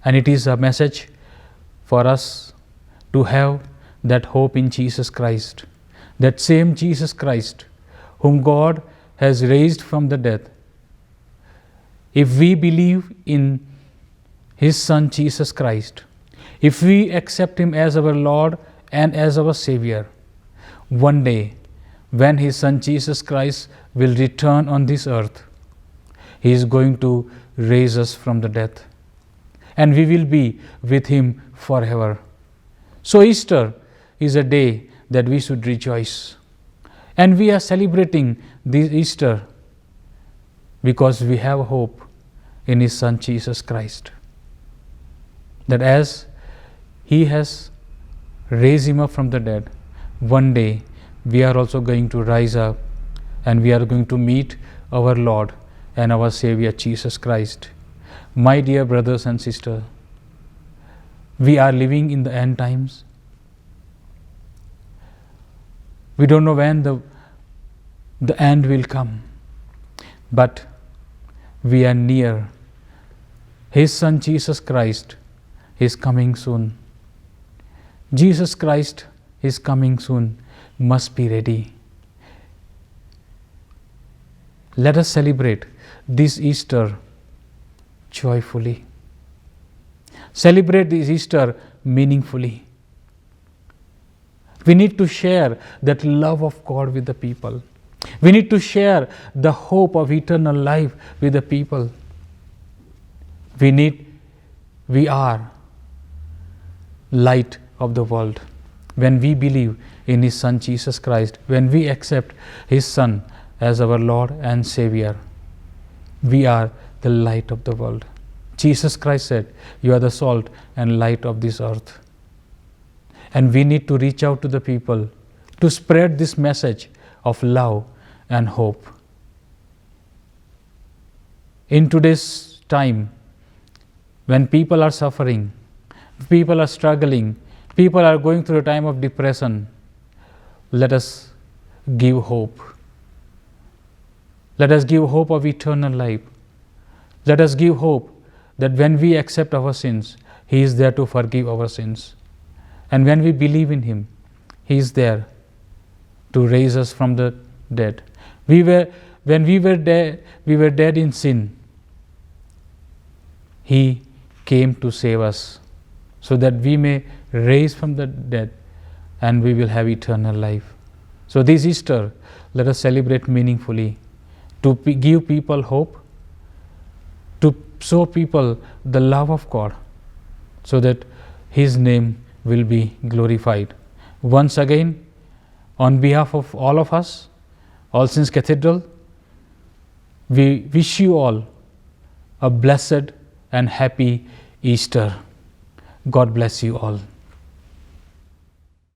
And it is a message for us to have that hope in Jesus Christ, that same Jesus Christ whom God has raised from the dead. If we believe in His Son Jesus Christ, if we accept Him as our Lord and as our Savior, one day when His Son Jesus Christ will return on this earth, He is going to raise us from the death, and we will be with Him forever. So Easter is a day that we should rejoice, and we are celebrating this Easter because we have hope in His Son Jesus Christ, that as He has raised Him up from the dead, one day we are also going to rise up and we are going to meet our Lord and our Savior Jesus Christ. My dear brothers and sisters, we are living in the end times. We don't know when the end will come, but we are near. His Son Jesus Christ is coming soon. Jesus Christ is coming soon. Must be ready. Let us celebrate this Easter joyfully. Celebrate this Easter meaningfully. We need to share that love of God with the people. We need to share the hope of eternal life with the people. We are light of the world. When we believe in His Son Jesus Christ, when we accept His Son as our Lord and Savior, we are the light of the world. Jesus Christ said, "You are the salt and light of this earth." And we need to reach out to the people to spread this message of love and hope. In today's time, when people are suffering, people are struggling, people are going through a time of depression, let us give hope. Let us give hope of eternal life. Let us give hope that when we accept our sins, He is there to forgive our sins. And when we believe in Him, He is there to raise us from the dead. When we were dead in sin, He came to save us, so that we may rise from the dead and we will have eternal life. So this Easter, let us celebrate meaningfully, to give people hope, to show people the love of God, so that His name will be glorified. Once again, on behalf of all of us, All Saints Cathedral, we wish you all a blessed and happy Easter. God bless you all.